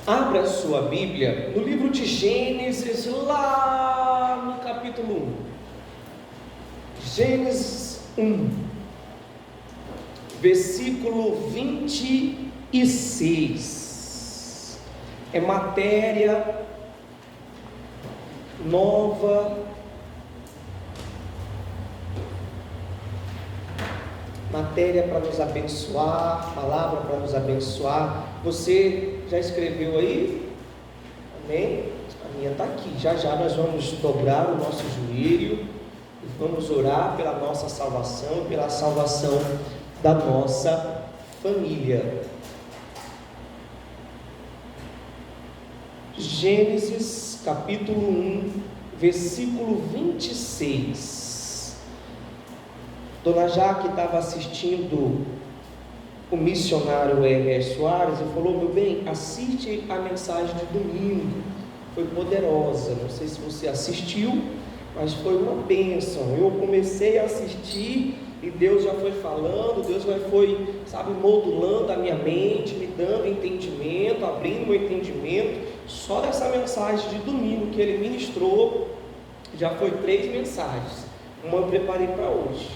Abra sua Bíblia no livro de Gênesis, lá no capítulo 1. Gênesis 1, versículo 26. É matéria nova, matéria para nos abençoar, palavra para nos abençoar. Você já escreveu aí? Amém? A minha está aqui. Já já nós vamos dobrar o nosso joelho e vamos orar pela nossa salvação, pela salvação da nossa família. Gênesis capítulo 1, versículo 26. Dona Jaque estava assistindo o missionário R.R. Soares e falou: meu bem, assiste a mensagem de domingo, foi poderosa. Não sei se você assistiu, mas foi uma bênção. Eu comecei a assistir e Deus já foi falando, Deus já foi, modulando a minha mente, me dando entendimento, abrindo meu entendimento. Só dessa mensagem de domingo que ele ministrou, já foi 3 mensagens. Uma eu preparei para hoje,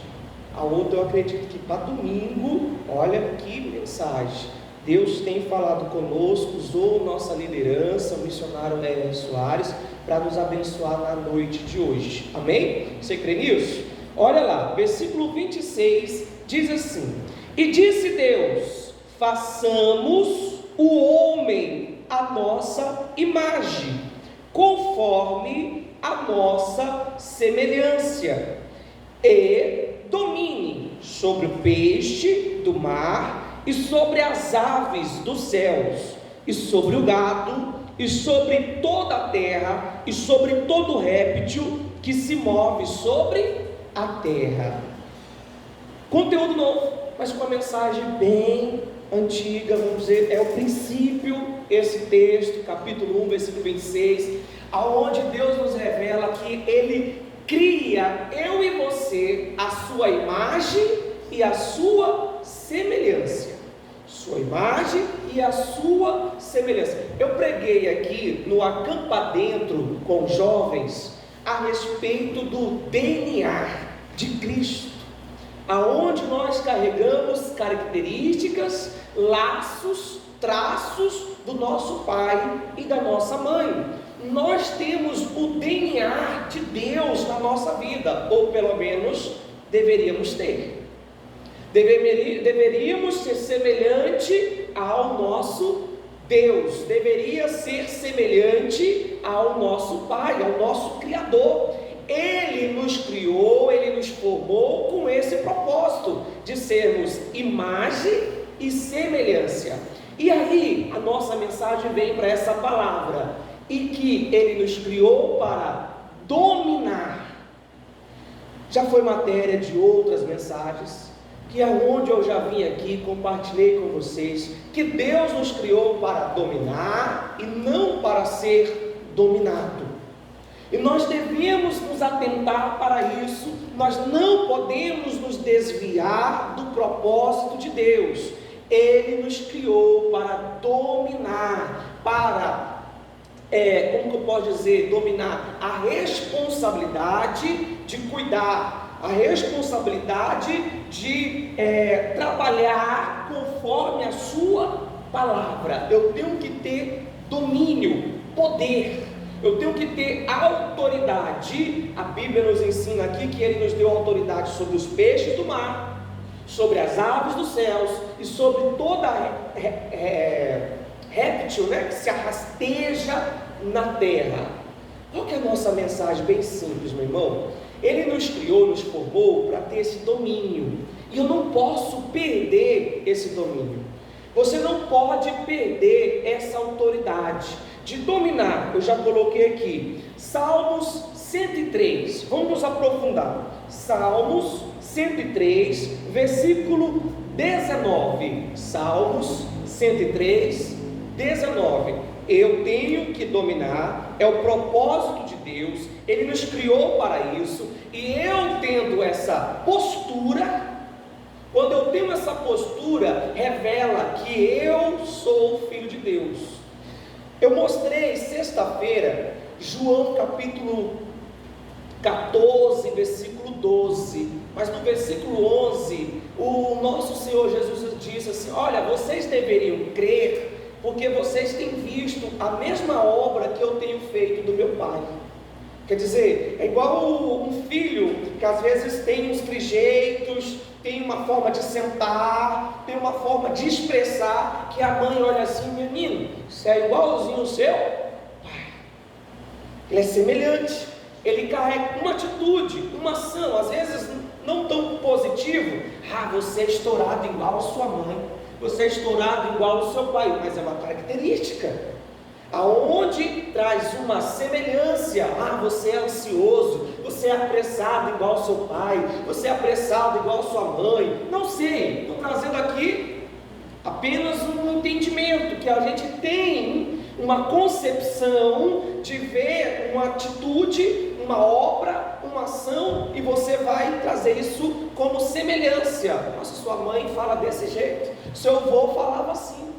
a outra eu acredito que para domingo. Olha que mensagem, Deus tem falado conosco, usou nossa liderança, o missionário R.R. Soares, para nos abençoar na noite de hoje, amém? Você crê nisso? Olha lá, versículo 26, diz assim: e disse Deus, façamos o homem à nossa imagem, conforme a nossa semelhança, e domine sobre o peixe do mar, e sobre as aves dos céus, e sobre o gado, e sobre toda a terra, e sobre todo réptil que se move sobre a terra. Conteúdo novo, mas com uma mensagem bem antiga, vamos dizer, é o princípio, esse texto, capítulo 1, versículo 26, aonde Deus nos revela que Ele cria eu e você a sua imagem e a sua semelhança. Sua imagem e a sua semelhança. Eu preguei aqui no Acampa Dentro com jovens a respeito do DNA de Cristo, aonde nós carregamos características, laços, traços do nosso pai e da nossa mãe. Nós temos o DNA de Deus na nossa vida, ou pelo menos deveríamos ter. Deveríamos ser semelhante ao nosso Deus, deveria ser semelhante ao nosso Pai, ao nosso Criador. Ele nos criou, Ele nos formou com esse propósito de sermos imagem e semelhança. E aí a nossa mensagem vem para essa palavra, e que Ele nos criou para dominar. Já foi matéria de outras mensagens, que é onde eu já vim aqui, compartilhei com vocês, que Deus nos criou para dominar e não para ser dominado. E nós devemos nos atentar para isso. Nós não podemos nos desviar do propósito de Deus. Ele nos criou para dominar, para como que eu posso dizer, dominar a responsabilidade de cuidar, a responsabilidade de trabalhar conforme a sua palavra. Eu tenho que ter domínio, poder, eu tenho que ter autoridade. A Bíblia nos ensina aqui que Ele nos deu autoridade sobre os peixes do mar, sobre as aves dos céus e sobre toda réptil, que se arrasteja na terra. Qual que é a nossa mensagem? Bem simples, meu irmão. Ele nos criou, nos formou para ter esse domínio, e eu não posso perder esse domínio. Você não pode perder essa autoridade de dominar. Eu já coloquei aqui Salmos 103, vamos nos aprofundar. Salmos 103, versículo 19. Salmos 103, 19. Eu tenho que dominar, é o propósito de Deus, Ele nos criou para isso, e eu tendo essa postura, quando eu tenho essa postura, revela que eu sou filho de Deus. Eu mostrei sexta-feira, João capítulo 14, versículo 12, mas no versículo 11, o nosso Senhor Jesus disse assim: olha, vocês deveriam crer, porque vocês têm visto a mesma obra que eu tenho feito do meu Pai. Quer dizer, é igual um filho que às vezes tem uns trejeitos, tem uma forma de sentar, tem uma forma de expressar, que a mãe olha assim: menino, você é igualzinho ao seu pai. Ele é semelhante, ele carrega uma atitude, uma ação, às vezes não tão positivo. Você é estourado igual a sua mãe, você é estourado igual ao seu pai, mas é uma característica. Aonde traz uma semelhança, você é ansioso, você é apressado igual ao seu pai, você é apressado igual a sua mãe, não sei, estou trazendo aqui apenas um entendimento, que a gente tem uma concepção de ver uma atitude, uma obra, uma ação, e você vai trazer isso como semelhança. Nossa, sua mãe fala desse jeito, seu avô falava assim.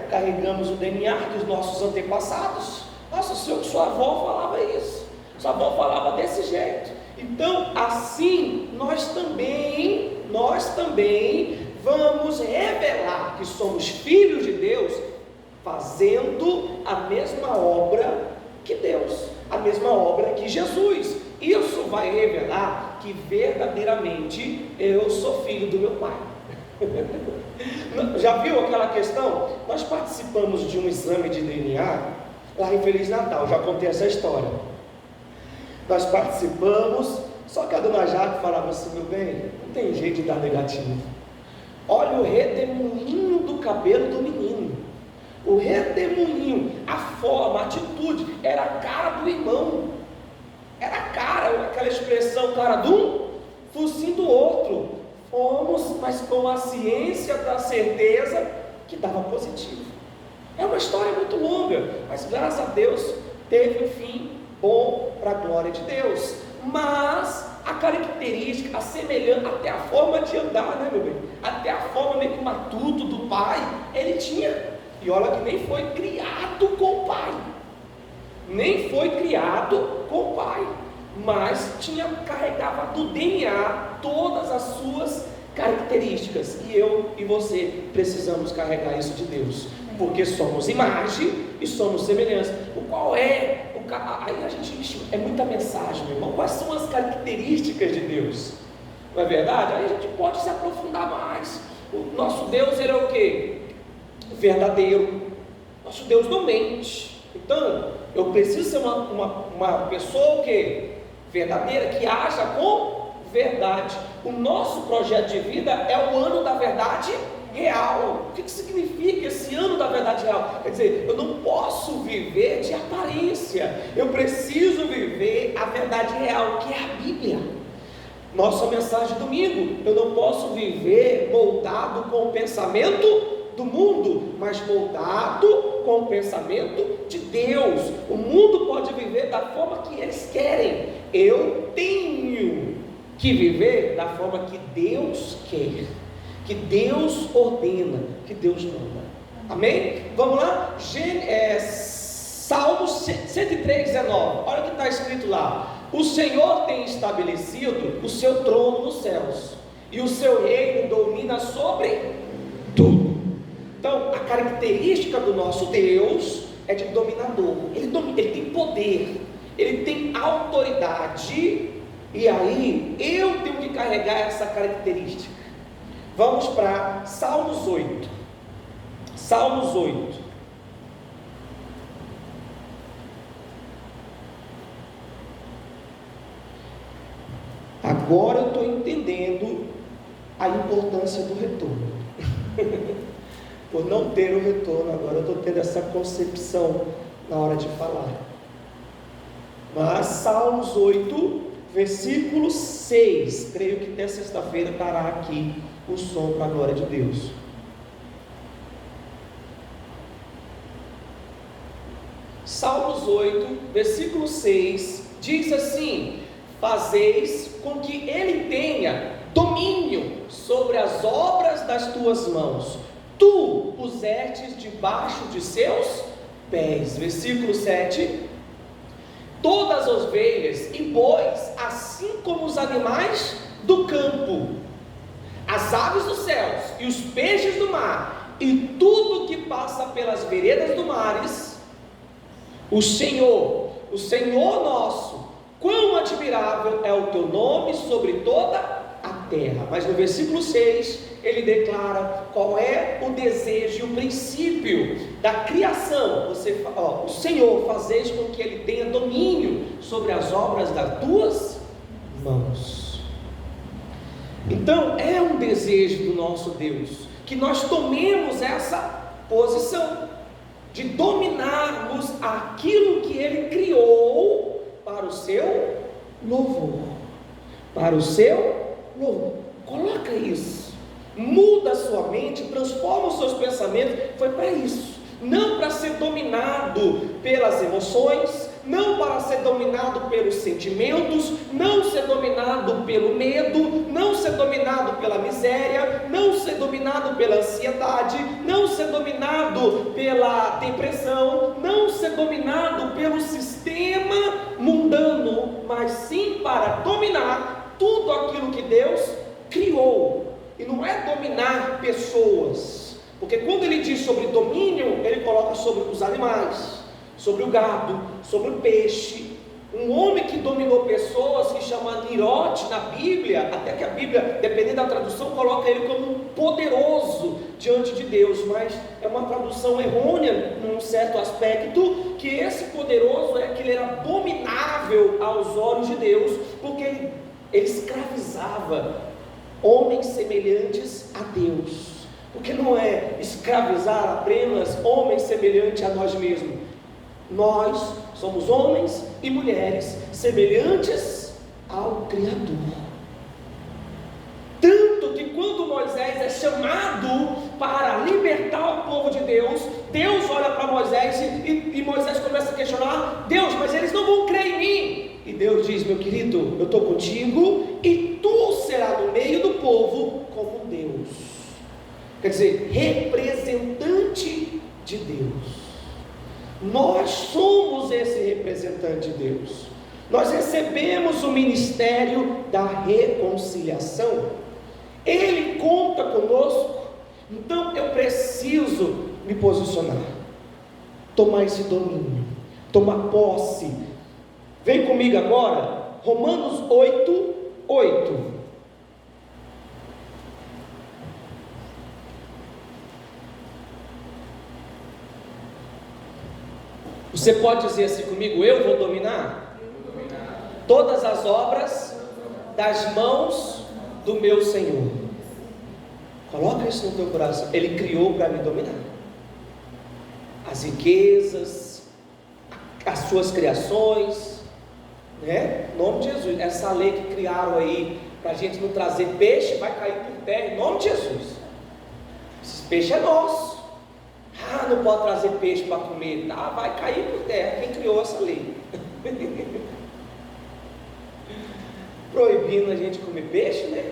Carregamos o DNA dos nossos antepassados. Nossa, sua avó falava isso, sua avó falava desse jeito. Então, assim, nós também vamos revelar que somos filhos de Deus, fazendo a mesma obra que Deus, a mesma obra que Jesus. Isso vai revelar que verdadeiramente eu sou filho do meu Pai. Já viu aquela questão? Nós participamos de um exame de DNA lá em Feliz Natal, já contei essa história. Nós participamos, só que a dona Jaque falava assim: meu bem, não tem jeito de dar negativo. Olha o redemoinho do cabelo do menino, o redemoinho, a forma, a atitude, era a cara do irmão, era a cara, aquela expressão, cara de um, focinho do outro. Fomos, mas com a ciência da certeza que dava positivo. É uma história muito longa, mas graças a Deus teve um fim bom para a glória de Deus. Mas a característica, a semelhança, até a forma de andar, né, meu bem? Até a forma meio que matuto do pai, ele tinha. E olha que nem foi criado com o pai, nem foi criado com o pai, mas carregava do DNA todas as suas características, e eu e você precisamos carregar isso de Deus, porque somos imagem e somos semelhança. Qual é? Aí a gente, é muita mensagem, meu irmão. Quais são as características de Deus? Não é verdade? Aí a gente pode se aprofundar mais. O nosso Deus, ele é o quê? Verdadeiro. Nosso Deus não mente. Então, eu preciso ser uma pessoa o quê? Verdadeira, que haja com verdade. O nosso projeto de vida é o ano da verdade real. O que significa esse ano da verdade real? Quer dizer, eu não posso viver de aparência, eu preciso viver a verdade real, que é a Bíblia. Nossa mensagem de domingo: eu não posso viver moldado com o pensamento do mundo, mas moldado com o pensamento de Deus. O mundo pode viver da forma que eles querem, eu tenho que viver da forma que Deus quer, que Deus ordena, que Deus manda. Amém? Vamos lá? Salmos 103, 19. Olha o que está escrito lá: o Senhor tem estabelecido o seu trono nos céus, e o seu reino domina sobre tudo. Então, a característica do nosso Deus é de dominador. Ele tem poder, ele tem autoridade. E aí, eu tenho que carregar essa característica. Vamos para Salmos 8. Salmos 8. Agora eu estou entendendo a importância do retorno. Por não ter o retorno, agora eu estou tendo essa concepção na hora de falar. Mas Salmos 8, versículo 6, creio que até sexta-feira estará aqui o som para a glória de Deus. Salmos 8, versículo 6, diz assim: fazeis com que ele tenha domínio sobre as obras das tuas mãos, tu pusestes debaixo de seus pés. Versículo 7: todas as ovelhas e bois, assim como os animais do campo, as aves dos céus e os peixes do mar, e tudo que passa pelas veredas do mares, o Senhor nosso, quão admirável é o teu nome sobre toda a terra. Mas no versículo 6, ele declara qual é o desejo e o princípio da criação. O Senhor, fazeis com que ele tenha domínio sobre as obras das tuas mãos. Então é um desejo do nosso Deus que nós tomemos essa posição de dominarmos aquilo que ele criou para o seu louvor. Para o seu louvor. Coloca isso. Muda a sua mente, transforma os seus pensamentos. Foi para isso. Não para ser dominado pelas emoções, não para ser dominado pelos sentimentos, não ser dominado pelo medo, não ser dominado pela miséria, não ser dominado pela ansiedade, não ser dominado pela depressão, não ser dominado pelo sistema mundano, mas sim para dominar tudo aquilo que Deus criou. E não é dominar pessoas, porque quando ele diz sobre domínio, ele coloca sobre os animais, sobre o gado, sobre o peixe. Um homem que dominou pessoas, que chama Nirote na Bíblia, até que a Bíblia, dependendo da tradução, coloca ele como poderoso diante de Deus, mas é uma tradução errônea num certo aspecto, que esse poderoso é que ele era abominável aos olhos de Deus, porque ele escravizava homens semelhantes a Deus. Porque não é escravizar apenas homens semelhantes a nós mesmos. Nós somos homens e mulheres semelhantes ao Criador. Tanto que quando Moisés é chamado para libertar o povo de Deus, Deus olha para Moisés e Moisés começa a questionar: Deus, mas eles não vão crer em mim. E Deus diz: meu querido, eu estou contigo e tu serás no meio do povo como Deus. Quer dizer, representante de Deus. Nós somos esse representante de Deus. Nós recebemos o ministério da reconciliação. Ele conta conosco. Então eu preciso me posicionar, tomar esse domínio, tomar posse. Vem comigo agora, Romanos 8:8. Você pode dizer assim comigo: eu vou dominar todas as obras das mãos do meu Senhor. Coloca isso no teu coração. Ele criou para me dominar. As riquezas, as suas criações, né? Em nome de Jesus. Essa lei que criaram aí para a gente não trazer peixe, vai cair por terra, em nome de Jesus. Esse peixe é nosso. Ah, não pode trazer peixe para comer, tá? Vai cair por terra. Quem criou essa lei? Proibindo a gente comer peixe, né?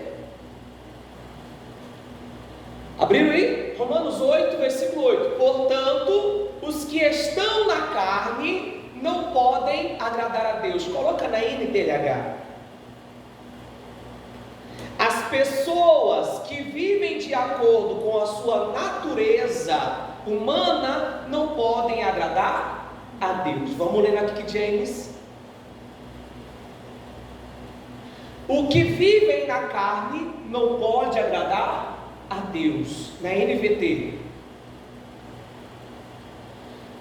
Abriram aí? Romanos 8, versículo 8. Portanto, os que estão na carne não podem agradar a Deus. Coloca na NTLH. As pessoas que vivem de acordo com a sua natureza humana não podem agradar a Deus. Vamos ler na King James. O que vivem na carne não pode agradar a Deus. Na NVT.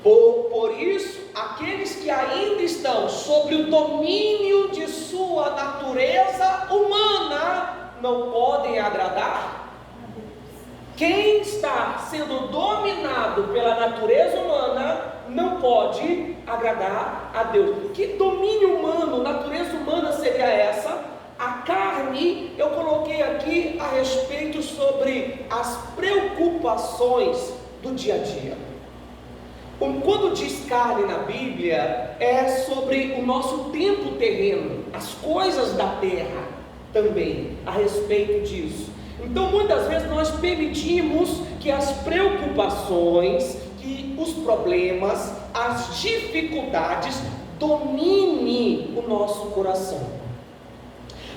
Por isso, aqueles que ainda estão sob o domínio de sua natureza humana não podem agradar. Quem está sendo dominado pela natureza humana não pode agradar a Deus. Que domínio humano, natureza humana seria essa? A carne, eu coloquei aqui a respeito sobre as preocupações do dia a dia. Quando diz carne na Bíblia, é sobre o nosso tempo terreno, as coisas da terra também, a respeito disso. Então muitas vezes nós permitimos que as preocupações, que que os problemas, as dificuldades dominem o nosso coração.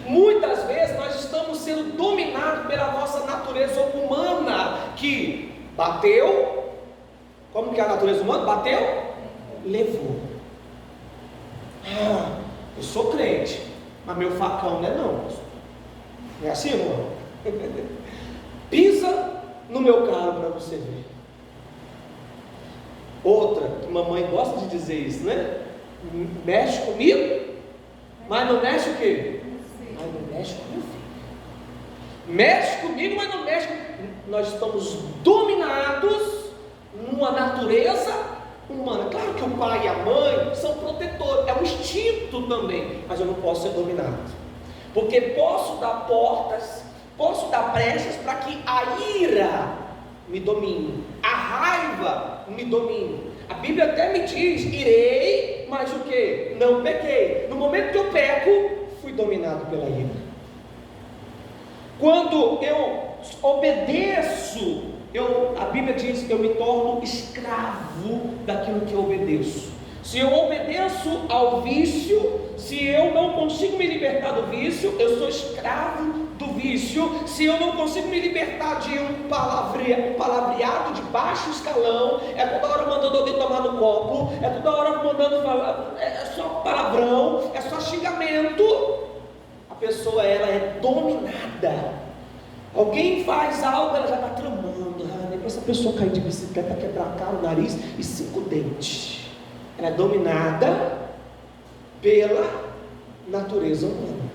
Muitas vezes nós estamos sendo dominados pela nossa natureza humana, que bateu. Como que é a natureza humana? Bateu, levou. Eu sou crente, mas meu facão não é não. Não é assim, irmão? Pisa no meu carro para você ver. Outra, que mamãe gosta de dizer isso, né? Mexe comigo, mas não mexe o quê? Mas não mexe com meu filho. Mexe comigo, mas não mexe comigo. Nós estamos dominados numa natureza humana. Claro que o pai e a mãe são protetores, é um instinto também, mas eu não posso ser dominado, porque posso dar portas, posso dar brechas para que a ira me domine, a raiva me domine. A Bíblia até me diz: irei, mas o que? Não pequei. No momento que eu peco, fui dominado pela ira. Quando eu obedeço, a Bíblia diz que eu me torno escravo daquilo que eu obedeço. Se eu obedeço ao vício, se eu não consigo me libertar do vício, eu sou escravo do vício. Se eu não consigo me libertar de um palavreado de baixo escalão, é toda hora mandando alguém tomar no copo, é toda hora mandando falar, é só palavrão, é só xingamento, a pessoa ela é dominada. Alguém faz algo, ela já está tramando. Depois essa pessoa cair de bicicleta, quebrar a cara, o nariz e 5 dentes. Ela é dominada pela natureza humana.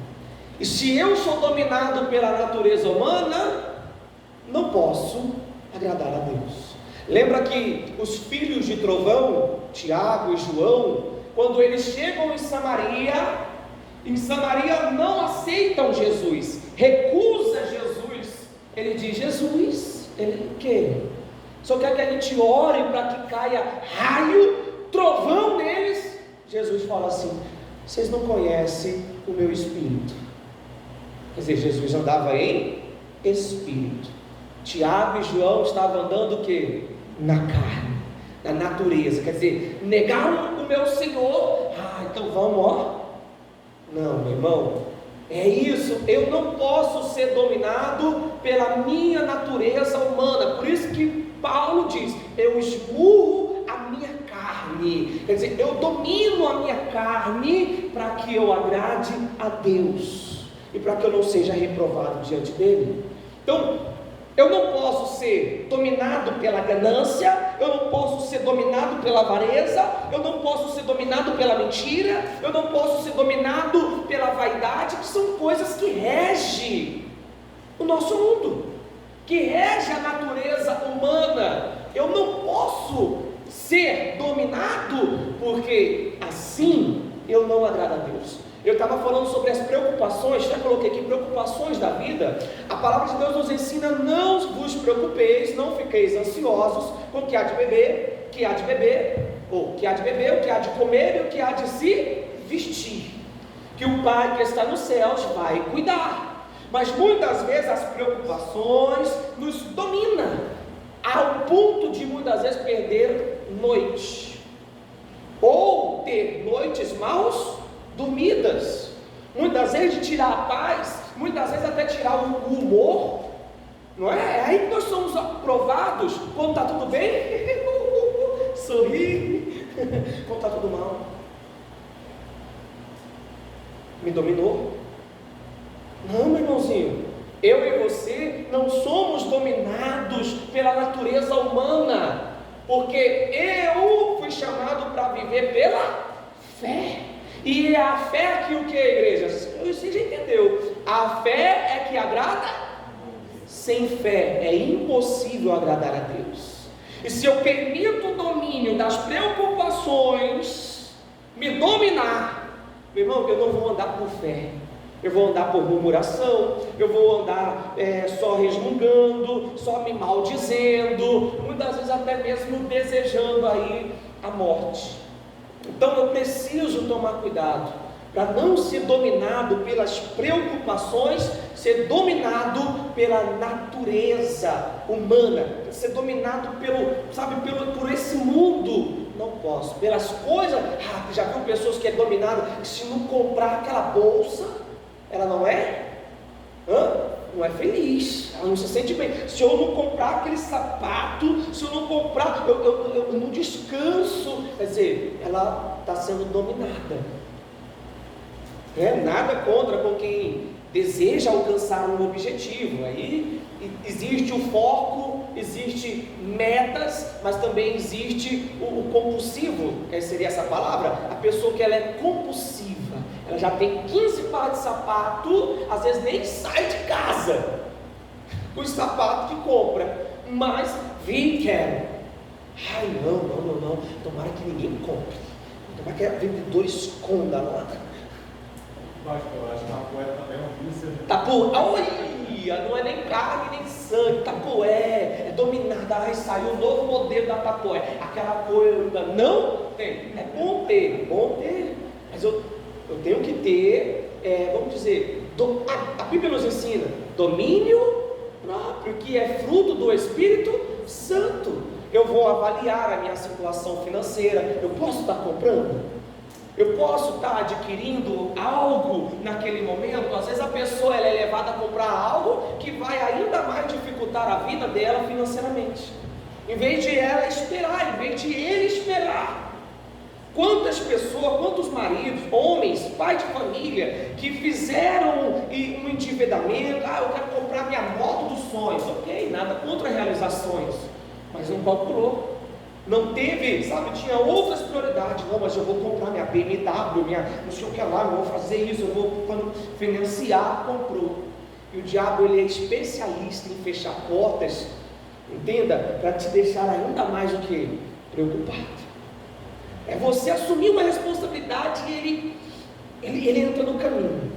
E se eu sou dominado pela natureza humana, não posso agradar a Deus. Lembra que os filhos de trovão, Tiago e João, quando eles chegam em Samaria não aceitam Jesus, recusa Jesus. Ele diz: Jesus, ele o quê? Só quer que a gente ore para que caia raio, trovão neles. Jesus fala assim: vocês não conhecem o meu espírito. Quer dizer, Jesus andava em espírito. Tiago e João estavam andando o quê? Na carne, na natureza. Quer dizer, negaram o meu Senhor. Então vamos, ó. Não, meu irmão, é isso. Eu não posso ser dominado pela minha natureza humana. Por isso que Paulo diz: eu esmurro a minha carne. Quer dizer, eu domino a minha carne para que eu agrade a Deus e para que eu não seja reprovado diante dele. Então, eu não posso ser dominado pela ganância, eu não posso ser dominado pela avareza, eu não posso ser dominado pela mentira, eu não posso ser dominado pela vaidade, que são coisas que regem o nosso mundo, que regem a natureza humana. Eu não posso ser dominado, porque assim eu não agrado a Deus. Eu estava falando sobre as preocupações, já coloquei aqui preocupações da vida. A palavra de Deus nos ensina: não vos preocupeis, não fiqueis ansiosos com o que há de beber, o que há de comer e o que há de se vestir, que o Pai que está nos céus vai cuidar. Mas muitas vezes as preocupações nos dominam, ao ponto de muitas vezes perder noite, ou ter noites maus dormidas, muitas vezes de tirar a paz, muitas vezes até tirar o humor, não é? É aí que nós somos provados. Quando está tudo bem, sorri. Quando está tudo mal, me dominou. Não, meu irmãozinho, eu e você não somos dominados pela natureza humana, porque eu fui chamado para viver pela fé. E é a fé que o que, igreja? Você já entendeu? A fé é que agrada. Sem fé é impossível agradar a Deus. E se eu permito o domínio das preocupações me dominar, meu irmão, eu não vou andar por fé, eu vou andar por murmuração, eu vou andar só resmungando, só me maldizendo, muitas vezes até mesmo desejando aí a morte. Então eu preciso tomar cuidado para não ser dominado pelas preocupações, ser dominado pela natureza humana, ser dominado por esse posso. Pelas coisas, já viu pessoas que é dominada, que se não comprar aquela bolsa, ela não é? Não é feliz, ela não se sente bem. Se eu não comprar aquele sapato, se eu não comprar, eu não descanso. Quer dizer, ela está sendo dominada. Nada contra com quem deseja alcançar um objetivo. Aí existe o foco, existe metas, mas também existe o compulsivo, que seria essa palavra, a pessoa que ela é compulsiva. Ela já tem 15 pares de sapato, às vezes nem sai de casa com os sapatos que compra, mas vem e quer. Ai, não, tomara que ninguém compre, tomara que a vendedora esconda lá. Pastor, eu acho que Tapué também é um vício. Tapué, não é nem carne nem sangue, Tapué, é dominada. Ai, saiu um novo modelo da Tapué, aquela coisa, não tem, é bom ter, mas eu tenho que ter, vamos dizer, a Bíblia nos ensina, domínio próprio, que é fruto do Espírito Santo. Eu vou avaliar a minha situação financeira, eu posso estar comprando? Eu posso estar adquirindo algo naquele momento? Às vezes a pessoa ela é levada a comprar algo que vai ainda mais dificultar a vida dela financeiramente, em vez de ela esperar, em vez de ele esperar. Quantas pessoas, quantos maridos, homens, pais de família, que fizeram um endividamento, eu quero comprar minha moto dos sonhos, ok, nada contra realizações, mas não calculou. Não teve, tinha outras prioridades. Não, mas eu vou comprar minha BMW, minha não sei o que lá, eu vou fazer isso, eu vou quando financiar, comprou. E o diabo ele é especialista em fechar portas, entenda, para te deixar ainda mais o que? Preocupado. É você assumir uma responsabilidade e ele entra no caminho.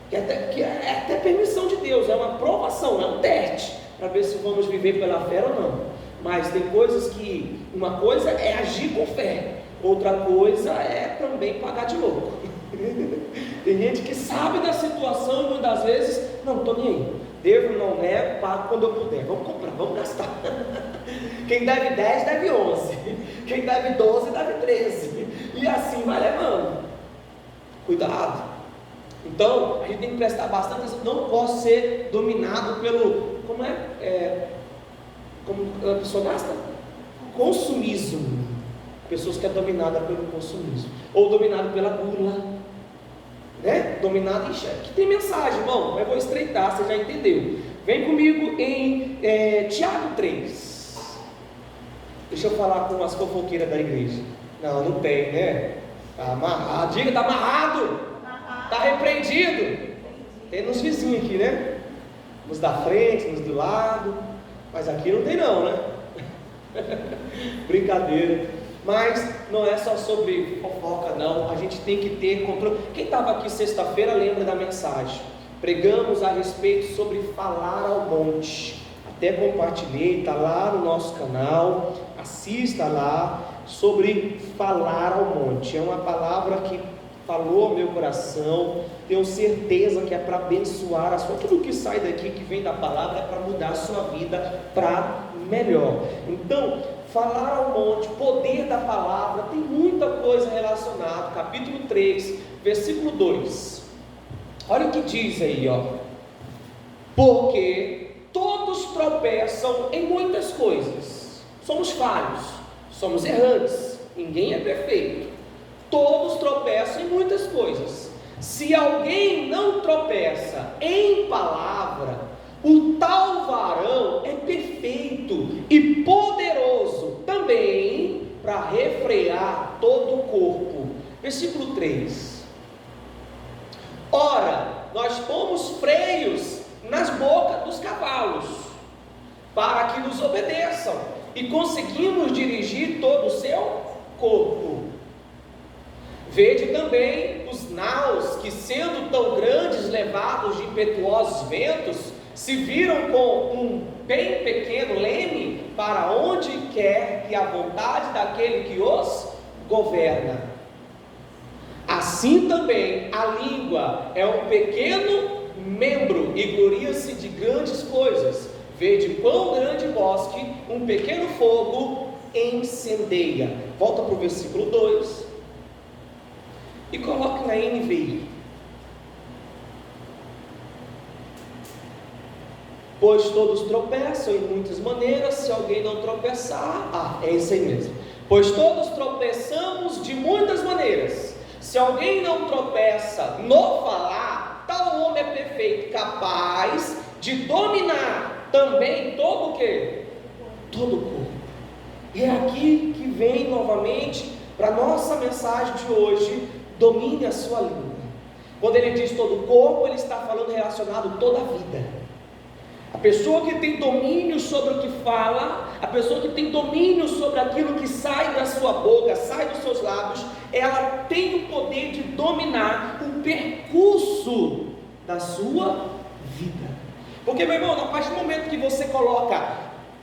Que é até permissão de Deus, é uma provação, é um teste, para ver se vamos viver pela fé ou não. Mas tem coisas que, uma coisa é agir com fé, outra coisa é também pagar de louco. Tem gente que sabe da situação e muitas das vezes, não estou nem aí, devo, não nego, pago quando eu puder, vamos comprar, vamos gastar. Quem deve 10 deve 11, quem deve 12 deve 13, e assim vai levando. Cuidado. Então a gente tem que prestar bastante atenção, não posso ser dominado pelo, como a pessoa gasta? Consumismo. Pessoas que é dominada pelo consumismo, ou dominado pela gula, dominado, que tem mensagem, irmão, eu vou estreitar, você já entendeu. Vem comigo em Tiago 3. Deixa eu falar com as fofoqueiras da igreja. Não tem, né? Está amarrado, diga, está amarrado, está repreendido. Tem nos vizinhos aqui, né? Nos da frente, nos do lado, mas aqui não tem não, né? Brincadeira. Mas não é só sobre fofoca não, a gente tem que ter controle. Quem estava aqui sexta-feira lembra da mensagem. Pregamos a respeito sobre falar ao monte. Até compartilhei, está lá no nosso canal, assista lá, sobre falar ao monte. É uma palavra que falou ao meu coração, tenho certeza que é para abençoar a sua, tudo que sai daqui, que vem da palavra, é para mudar a sua vida para melhor. Então, falar ao monte, poder da palavra, tem muita coisa relacionada. Capítulo 3, versículo 2, olha o que diz aí, porque todos tropeçam em muitas coisas, somos falhos, somos errantes, ninguém é perfeito, todos tropeçam em muitas coisas. Se alguém não tropeça em palavra, o tal varão é perfeito e poderoso também para refrear todo o corpo. Versículo 3. Ora, nós pomos freios nas bocas dos cavalos, para que nos obedeçam, e conseguimos dirigir todo o seu corpo. Vede também os naus, que sendo tão grandes, levados de impetuosos ventos, se viram com um bem pequeno leme, para onde quer que a vontade daquele que os governa. Assim também a língua é um pequeno membro e gloria-se de grandes coisas. Vede quão grande bosque um pequeno fogo incendeia. Volta para o versículo 2 e coloque na NVI. Pois todos tropeçam em muitas maneiras, se alguém não tropeçar, é isso aí mesmo. Pois todos tropeçamos de muitas maneiras, se alguém não tropeça no falar, tal homem é perfeito, capaz de dominar também todo o quê? Todo o corpo. E é aqui que vem novamente para a nossa mensagem de hoje: domine a sua língua. Quando ele diz todo o corpo, ele está falando relacionado a toda a vida. A pessoa que tem domínio sobre o que fala, a pessoa que tem domínio sobre aquilo que sai da sua boca, sai dos seus lábios, ela tem o poder de dominar o percurso da sua vida. Porque, meu irmão, a partir do momento que você coloca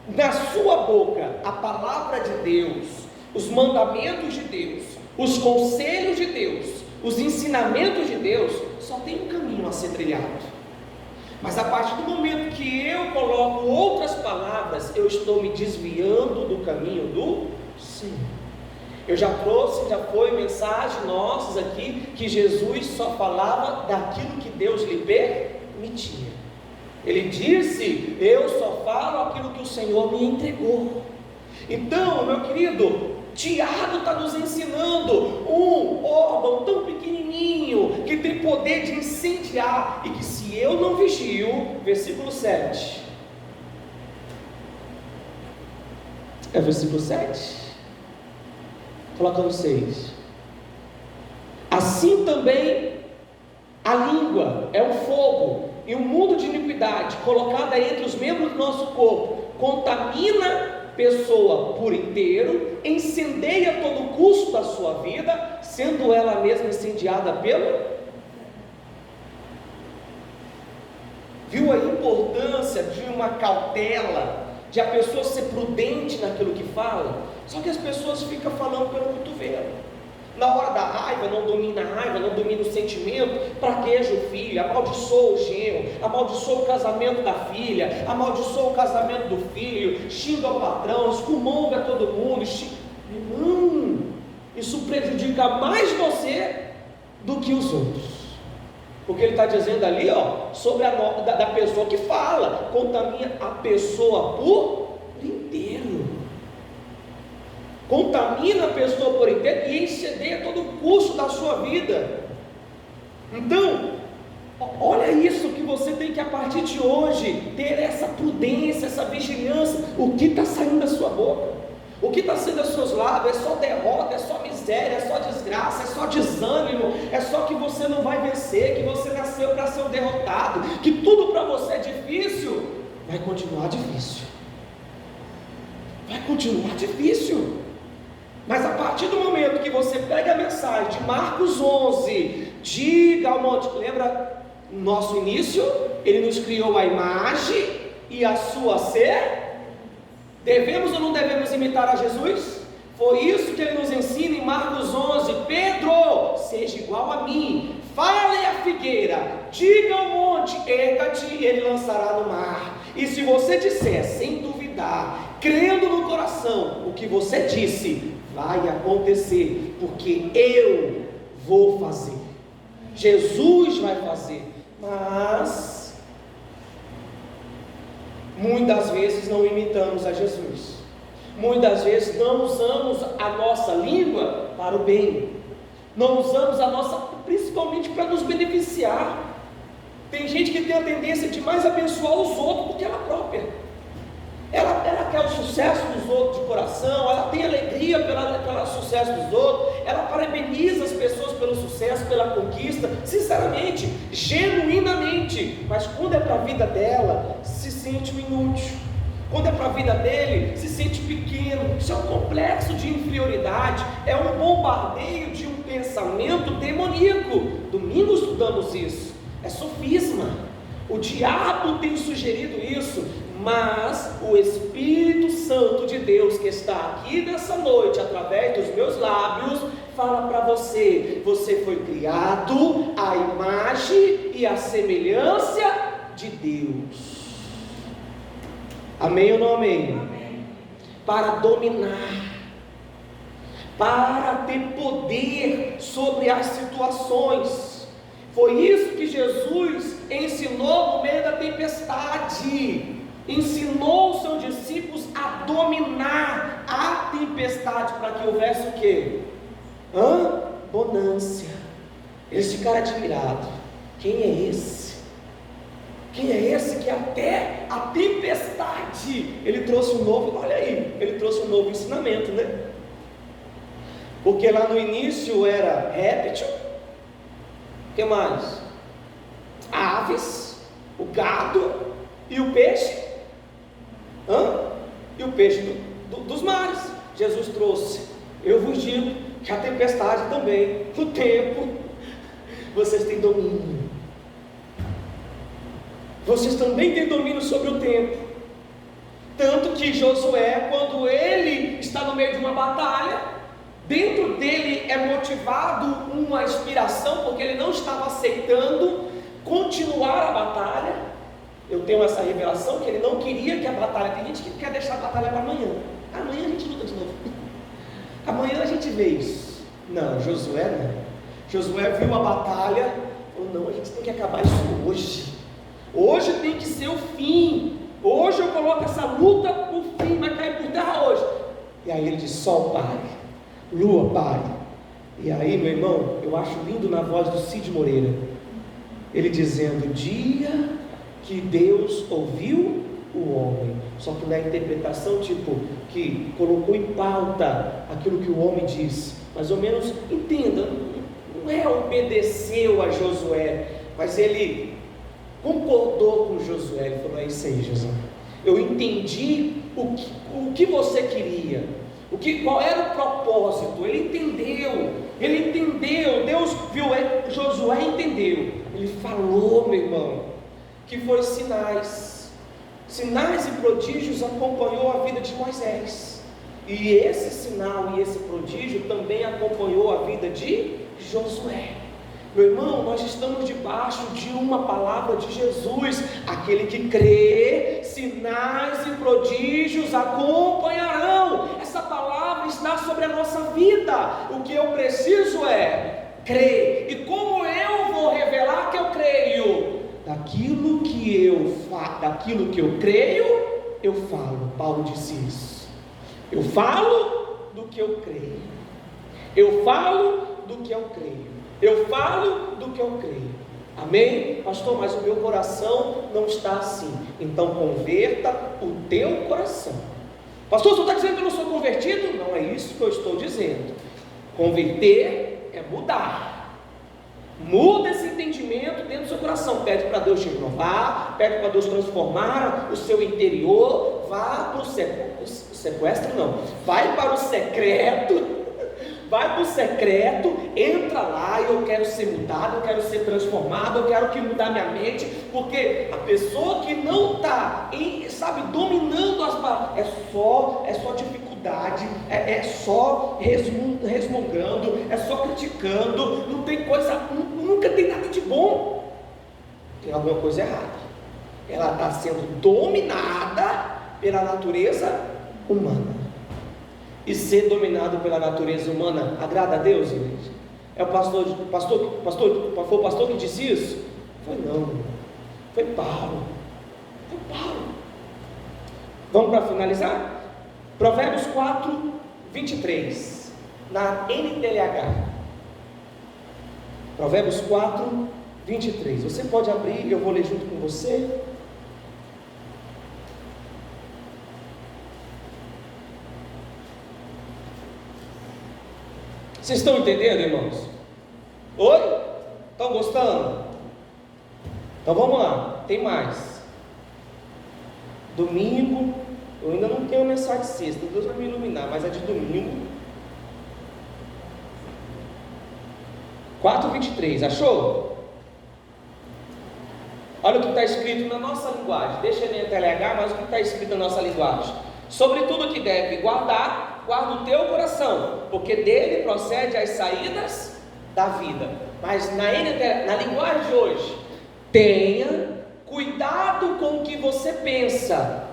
na sua boca a palavra de Deus, os mandamentos de Deus, os conselhos de Deus, os ensinamentos de Deus, só tem um caminho a ser trilhado. Mas a partir do momento que eu coloco outras palavras, eu estou me desviando do caminho do Senhor. Eu já foi mensagem nossas aqui, que Jesus só falava daquilo que Deus lhe permitia. Ele disse: eu só falo aquilo que o Senhor me entregou. Então, meu querido, Tiago está nos ensinando um órgão tão pequenininho, que tem poder de incendiar, e que se eu não vigio, versículo 7, é versículo 7? Coloca no 6. Assim também a língua é um fogo e um mundo de iniquidade, colocada entre os membros do nosso corpo, contamina pessoa por inteiro, incendeia todo o curso da sua vida, sendo ela mesma incendiada pelo... Viu a importância de uma cautela, de a pessoa ser prudente naquilo que fala? Só que as pessoas ficam falando pelo cotovelo. Na hora da raiva, não domina a raiva, não domina o sentimento, praqueja o filho, amaldiçoa o genro, amaldiçoa o casamento da filha, amaldiçoa o casamento do filho, xinga o patrão, excomunga todo mundo. Isso prejudica mais você do que os outros. Porque ele está dizendo ali, sobre da pessoa que fala, contamina a pessoa por inteiro. Contamina a pessoa por inteiro e incendeia todo o curso da sua vida. Então, olha isso que você tem que, a partir de hoje, ter essa prudência, essa vigilância. O que está saindo da sua boca? O que está saindo dos seus lábios? É só derrota, é só miséria, é só desgraça, é só desânimo, é só que você não vai vencer, que você nasceu para ser um derrotado, que tudo para você é difícil. Vai continuar difícil. Vai continuar difícil. Mas a partir do momento que você pega a mensagem de Marcos 11, diga ao monte, lembra nosso início? Ele nos criou a imagem e a sua ser. Devemos ou não devemos imitar a Jesus? Foi isso que ele nos ensina em Marcos 11: Pedro, seja igual a mim, fale a figueira, diga ao monte, erga-te, e ele lançará no mar. E se você disser sem duvidar, crendo no coração, o que você disse vai acontecer, porque eu vou fazer. Jesus vai fazer. Mas muitas vezes não imitamos a Jesus. Muitas vezes não usamos a nossa língua para o bem. Não usamos a nossa, principalmente para nos beneficiar. Tem gente que tem a tendência de mais abençoar os outros do que ela própria. Ela quer o sucesso dos outros de coração, ela tem alegria pelo sucesso dos outros, ela parabeniza as pessoas pelo sucesso, pela conquista, sinceramente, genuinamente. Mas quando é para a vida dela, se sente um inútil. Quando é para a vida dele, se sente pequeno. Isso é um complexo de inferioridade, é um bombardeio de um pensamento demoníaco. Domingo estudamos isso, é sofisma. O diabo tem sugerido isso, mas o Espírito Santo de Deus, que está aqui nessa noite, através dos meus lábios, fala para você: você foi criado à imagem e à semelhança de Deus. Amém ou não amém? Amém. para dominar, para ter poder sobre as situações. Foi isso que Jesus ensinou no meio da tempestade. Ensinou os seus discípulos a dominar a tempestade, para que houvesse o quê? Bonância. Eles ficaram admirados. Quem é esse? Quem é esse que até a tempestade ele trouxe um novo, olha aí, ele trouxe um novo ensinamento, né? Porque lá no início era réptil, o que mais? Aves, o gado e o peixe. E o peixe dos mares. Jesus trouxe. Eu vos digo que a tempestade também, o tempo, vocês têm domínio. Vocês também têm domínio sobre o tempo. Tanto que Josué, quando ele está no meio de uma batalha, dentro dele é motivado uma inspiração, porque ele não estava aceitando continuar a batalha. Eu tenho essa revelação que ele não queria que a batalha, tem gente que quer deixar a batalha para amanhã. Amanhã a gente luta de novo. Amanhã a gente vê isso. Não, Josué não. Josué viu a batalha, falou, não, a gente tem que acabar isso hoje. Hoje tem que ser o fim. Hoje eu coloco essa luta por fim, vai cair por terra hoje. E aí ele diz, sol pare, lua pare. E aí, meu irmão, eu acho lindo na voz do Cid Moreira, ele dizendo, dia que Deus ouviu o homem, só que na interpretação tipo, que colocou em pauta aquilo que o homem disse, mais ou menos, entenda, não é obedeceu a Josué, mas ele concordou com Josué, ele falou, é isso aí, Josué, eu entendi o que você queria, qual era o propósito, ele entendeu, Deus viu, Josué entendeu, ele falou, meu irmão, que foi sinais e prodígios acompanhou a vida de Moisés, e esse sinal e esse prodígio também acompanhou a vida de Josué. Meu irmão, nós estamos debaixo de uma palavra de Jesus, aquele que crê, sinais e prodígios acompanharão. Essa palavra está sobre a nossa vida. O que eu preciso é crer. E como eu vou revelar que eu creio? Daquilo que eu creio, eu falo. Paulo disse isso. Eu falo do que eu creio. Eu falo do que eu creio. Eu falo do que eu creio. Amém? Pastor, mas o meu coração não está assim. Então converta o teu coração. Pastor, você está dizendo que eu não sou convertido? Não é isso que eu estou dizendo. Converter é mudar. Muda esse entendimento dentro do seu coração. Pede para Deus te renovar, pede para Deus transformar o seu interior. Vá para o sequestro, não. Vai para o secreto. Vai para o secreto, entra lá, eu quero ser mudado, eu quero ser transformado, eu quero que mudar minha mente, porque a pessoa que não está, dominando as palavras, é só dificuldade, é só resmungando, é só criticando, não tem coisa, nunca tem nada de bom, tem alguma coisa errada, ela está sendo dominada pela natureza humana. E ser dominado pela natureza humana agrada a Deus, igreja? É foi o pastor que disse isso? Foi não, foi Paulo. Vamos para finalizar? Provérbios 4, 23, na NTLH. Provérbios 4, 23. Você pode abrir, eu vou ler junto com você. Vocês estão entendendo, irmãos? Oi? Estão gostando? Então vamos lá, tem mais. Domingo, eu ainda não tenho mensagem de sexta, Deus vai me iluminar, mas é de domingo. 4:23, achou? Olha o que está escrito na nossa linguagem. Deixa ele em TLH, mas o que está escrito na nossa linguagem? Sobre tudo que deve guarda o teu coração, porque dele procede as saídas da vida. Mas na linguagem de hoje, tenha cuidado com o que você pensa,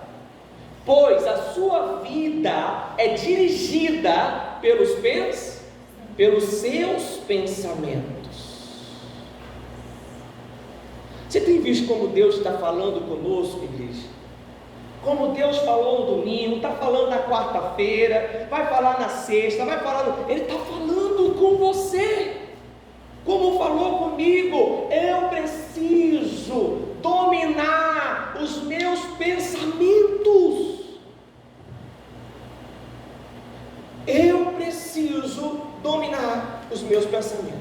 pois a sua vida é dirigida pelos seus pensamentos. Você tem visto como Deus está falando conosco, igreja? Como Deus falou no domingo, está falando na quarta-feira, vai falar na sexta, vai falar Ele está falando com você, como falou comigo. Eu preciso dominar os meus pensamentos. Eu preciso dominar os meus pensamentos.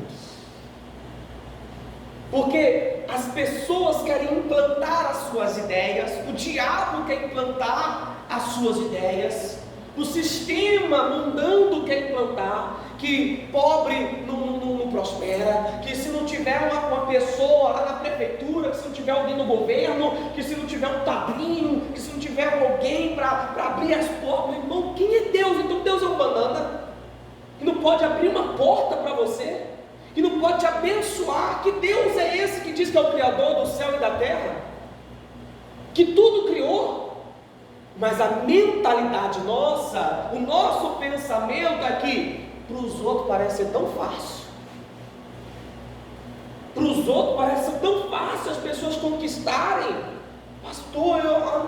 Porque as pessoas querem implantar as suas ideias, o diabo quer implantar as suas ideias, o sistema mundano quer implantar que pobre não prospera, que se não tiver uma pessoa lá na prefeitura, que se não tiver alguém no governo, que se não tiver um padrinho, que se não tiver alguém para abrir as portas. Irmão, quem é Deus? Então Deus é um banana que não pode abrir uma porta para você, que não pode te abençoar. Que Deus é esse que diz que é o Criador do céu e da terra, que tudo criou? Mas a mentalidade nossa, o nosso pensamento aqui, para os outros parece ser tão fácil. Para os outros parece ser tão fácil as pessoas conquistarem. Pastor,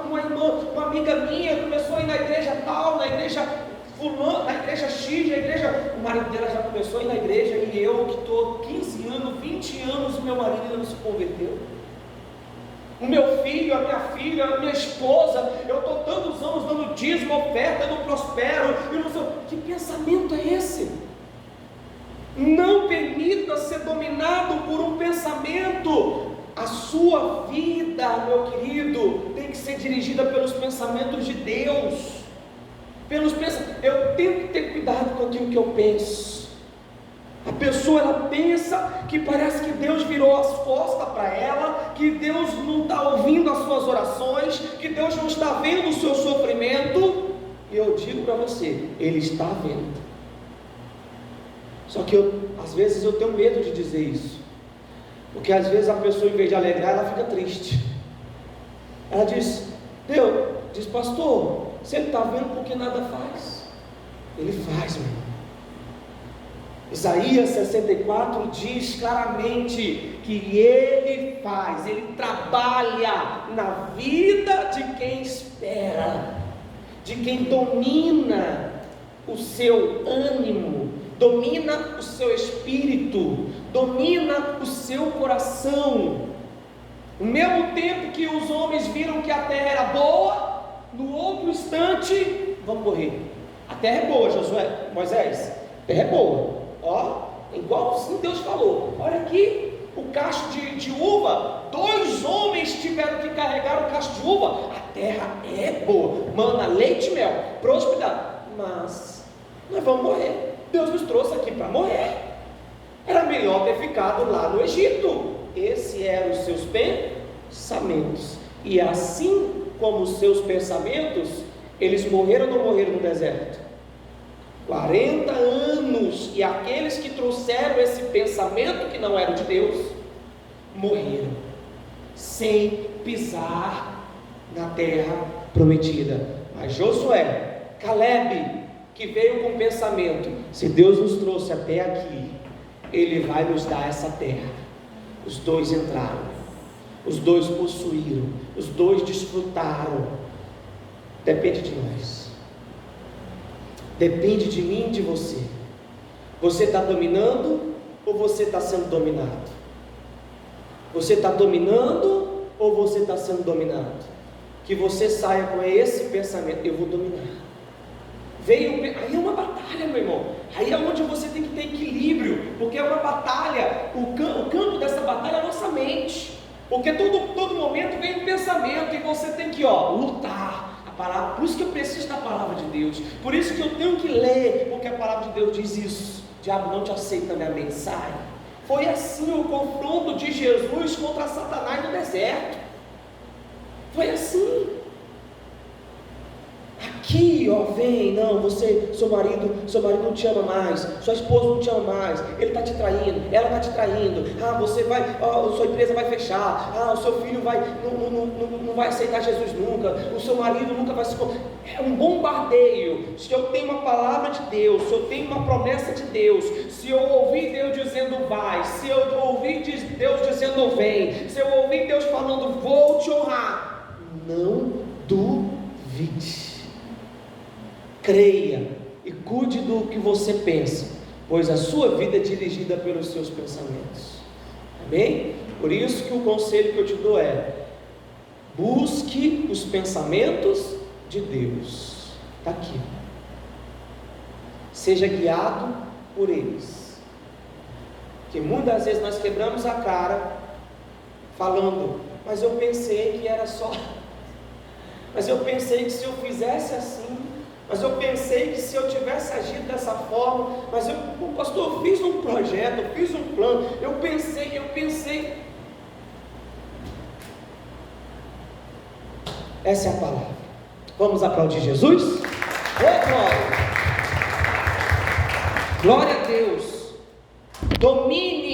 uma irmã, uma amiga minha começou a ir na igreja tal, na igreja fulano, na igreja X, na igreja, o marido dela já começou a ir na igreja, e eu que estou 15 anos, 20 anos, meu marido ainda não se converteu. O meu filho, a minha filha, a minha esposa, eu estou tantos anos dando dízimo, oferta, eu não prospero, eu não sou. Que pensamento é esse? Não permita ser dominado por um pensamento. A sua vida, meu querido, tem que ser dirigida pelos pensamentos de Deus. Eu tenho que ter cuidado com aquilo que eu penso. A pessoa, ela pensa que parece que Deus virou as costas para ela, que Deus não está ouvindo as suas orações, que Deus não está vendo o seu sofrimento. E eu digo para você, Ele está vendo. Só que às vezes eu tenho medo de dizer isso, porque às vezes a pessoa, em vez de alegrar, ela fica triste. Ela diz: pastor, você está vendo porque nada faz? Ele faz, meu irmão. Isaías 64 diz claramente que Ele faz, Ele trabalha na vida de quem espera, de quem domina o seu ânimo, domina o seu espírito, domina o seu coração. No mesmo tempo que os homens viram que a terra era boa, no outro instante, vamos morrer. A terra é boa, Moisés, a terra é boa. Igual assim Deus falou. Olha aqui, o cacho de uva, 2 homens tiveram que carregar o cacho de uva. A terra é boa, mana leite e mel, prosperidade, mas nós vamos morrer. Deus nos trouxe aqui para morrer. Era melhor ter ficado lá no Egito. Esses eram os seus pensamentos. E assim como os seus pensamentos, eles morreram ou não morreram no deserto? 40 anos, e aqueles que trouxeram esse pensamento que não era de Deus, morreram, sem pisar na terra prometida. Mas Josué, Caleb, que veio com o pensamento: se Deus nos trouxe até aqui, Ele vai nos dar essa terra. Os 2 entraram, os 2 possuíram, os 2 desfrutaram. Depende de nós. Depende de mim e de você. Você está dominando ou você está sendo dominado? Você está dominando ou você está sendo dominado? Que você saia com esse pensamento: eu vou dominar. Aí é uma batalha, meu irmão. Aí é onde você tem que ter equilíbrio, porque é uma batalha. O campo dessa batalha é a nossa mente, porque todo momento vem um pensamento e você tem que lutar. Palavra, por isso que eu preciso da palavra de Deus, por isso que eu tenho que ler, porque a palavra de Deus diz isso: diabo, não te aceita na minha mente, sai. Foi assim o confronto de Jesus contra Satanás no deserto. Foi assim. aqui, ó, vem, não, você, seu marido não te ama mais, sua esposa não te ama mais, ele está te traindo, ela está te traindo, você vai, sua empresa vai fechar, o seu filho não vai aceitar Jesus nunca, o seu marido nunca vai se... É um bombardeio. Se eu tenho uma palavra de Deus, se eu tenho uma promessa de Deus, se eu ouvir Deus dizendo vai, se eu ouvir Deus dizendo vem, se eu ouvir Deus falando vou te honrar, não duvide. Creia e cuide do que você pensa, pois a sua vida é dirigida pelos seus pensamentos. Amém? Por isso que o conselho que eu te dou é: busque os pensamentos de Deus. Está aqui. Seja guiado por eles. Que muitas vezes nós quebramos a cara falando, mas eu pensei que era só, mas eu pensei que se eu fizesse assim, mas eu pensei que se eu tivesse agido dessa forma, mas pastor, eu fiz um projeto, eu fiz um plano, eu pensei. Essa é a palavra. Vamos aplaudir Jesus? Glória! Glória a Deus! Domine